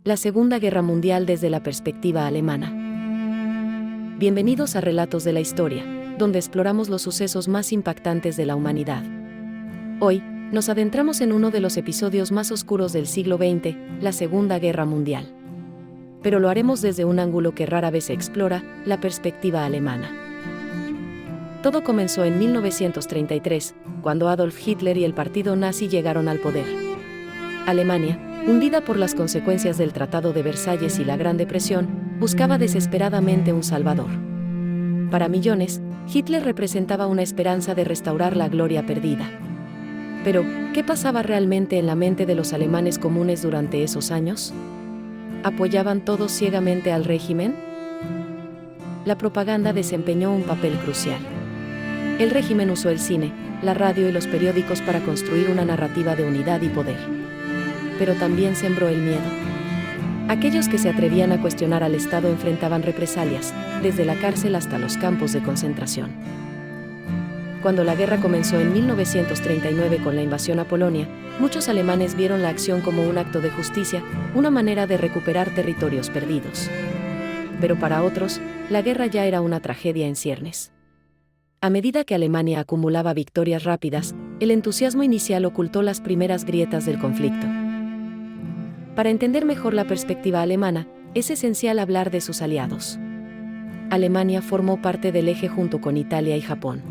La Segunda Guerra Mundial desde la perspectiva alemana. Bienvenidos a Relatos de la Historia, donde exploramos los sucesos más impactantes de la humanidad. Hoy, nos adentramos en uno de los episodios más oscuros del siglo XX, la Segunda Guerra Mundial. Pero lo haremos desde un ángulo que rara vez se explora, la perspectiva alemana. Todo comenzó en 1933, cuando Adolf Hitler y el partido nazi llegaron al poder. Alemania, hundida por las consecuencias del Tratado de Versalles y la Gran Depresión, buscaba desesperadamente un salvador. Para millones, Hitler representaba una esperanza de restaurar la gloria perdida. Pero, ¿qué pasaba realmente en la mente de los alemanes comunes durante esos años? ¿Apoyaban todos ciegamente al régimen? La propaganda desempeñó un papel crucial. El régimen usó el cine, la radio y los periódicos para construir una narrativa de unidad y poder. Pero también sembró el miedo. Aquellos que se atrevían a cuestionar al Estado enfrentaban represalias, desde la cárcel hasta los campos de concentración. Cuando la guerra comenzó en 1939 con la invasión a Polonia, muchos alemanes vieron la acción como un acto de justicia, una manera de recuperar territorios perdidos. Pero para otros, la guerra ya era una tragedia en ciernes. A medida que Alemania acumulaba victorias rápidas, el entusiasmo inicial ocultó las primeras grietas del conflicto. Para entender mejor la perspectiva alemana, es esencial hablar de sus aliados. Alemania formó parte del eje junto con Italia y Japón.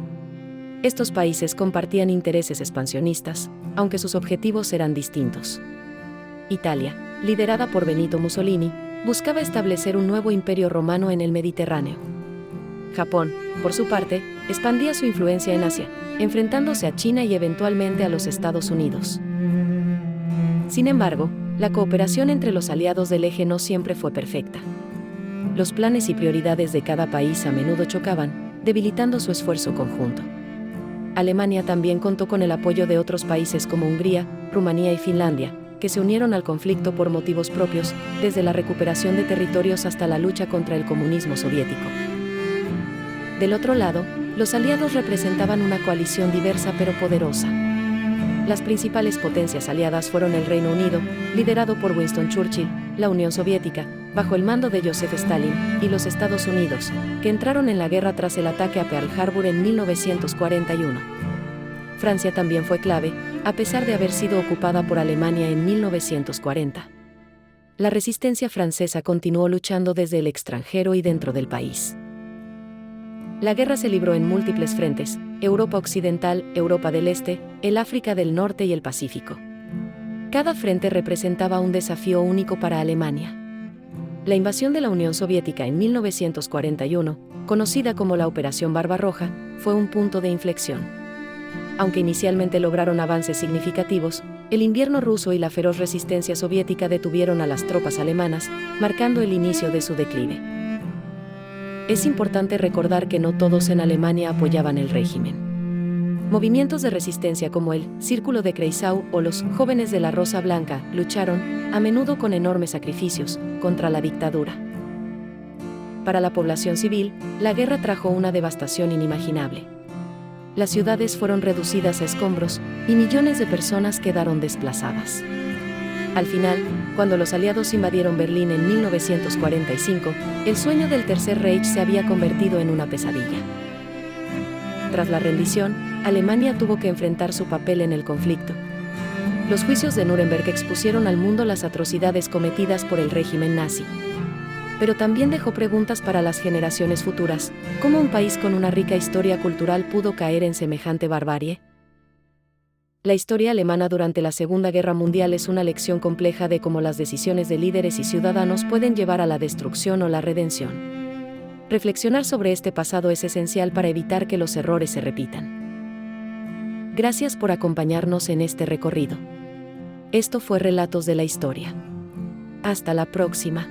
Estos países compartían intereses expansionistas, aunque sus objetivos eran distintos. Italia, liderada por Benito Mussolini, buscaba establecer un nuevo imperio romano en el Mediterráneo. Japón, por su parte, expandía su influencia en Asia, enfrentándose a China y eventualmente a los Estados Unidos. Sin embargo, la cooperación entre los aliados del eje no siempre fue perfecta. Los planes y prioridades de cada país a menudo chocaban, debilitando su esfuerzo conjunto. Alemania también contó con el apoyo de otros países como Hungría, Rumanía y Finlandia, que se unieron al conflicto por motivos propios, desde la recuperación de territorios hasta la lucha contra el comunismo soviético. Del otro lado, los aliados representaban una coalición diversa pero poderosa. Las principales potencias aliadas fueron el Reino Unido, liderado por Winston Churchill, la Unión Soviética, bajo el mando de Joseph Stalin, y los Estados Unidos, que entraron en la guerra tras el ataque a Pearl Harbor en 1941. Francia también fue clave, a pesar de haber sido ocupada por Alemania en 1940. La resistencia francesa continuó luchando desde el extranjero y dentro del país. La guerra se libró en múltiples frentes: Europa Occidental, Europa del Este, el África del Norte y el Pacífico. Cada frente representaba un desafío único para Alemania. La invasión de la Unión Soviética en 1941, conocida como la Operación Barbarroja, fue un punto de inflexión. Aunque inicialmente lograron avances significativos, el invierno ruso y la feroz resistencia soviética detuvieron a las tropas alemanas, marcando el inicio de su declive. Es importante recordar que no todos en Alemania apoyaban el régimen. Movimientos de resistencia como el Círculo de Kreisau o los Jóvenes de la Rosa Blanca lucharon, a menudo con enormes sacrificios, contra la dictadura. Para la población civil, la guerra trajo una devastación inimaginable. Las ciudades fueron reducidas a escombros y millones de personas quedaron desplazadas. Al final, cuando los aliados invadieron Berlín en 1945, el sueño del Tercer Reich se había convertido en una pesadilla. Tras la rendición, Alemania tuvo que enfrentar su papel en el conflicto. Los juicios de Nuremberg expusieron al mundo las atrocidades cometidas por el régimen nazi. Pero también dejó preguntas para las generaciones futuras: ¿cómo un país con una rica historia cultural pudo caer en semejante barbarie? La historia alemana durante la Segunda Guerra Mundial es una lección compleja de cómo las decisiones de líderes y ciudadanos pueden llevar a la destrucción o la redención. Reflexionar sobre este pasado es esencial para evitar que los errores se repitan. Gracias por acompañarnos en este recorrido. Esto fue Relatos de la Historia. Hasta la próxima.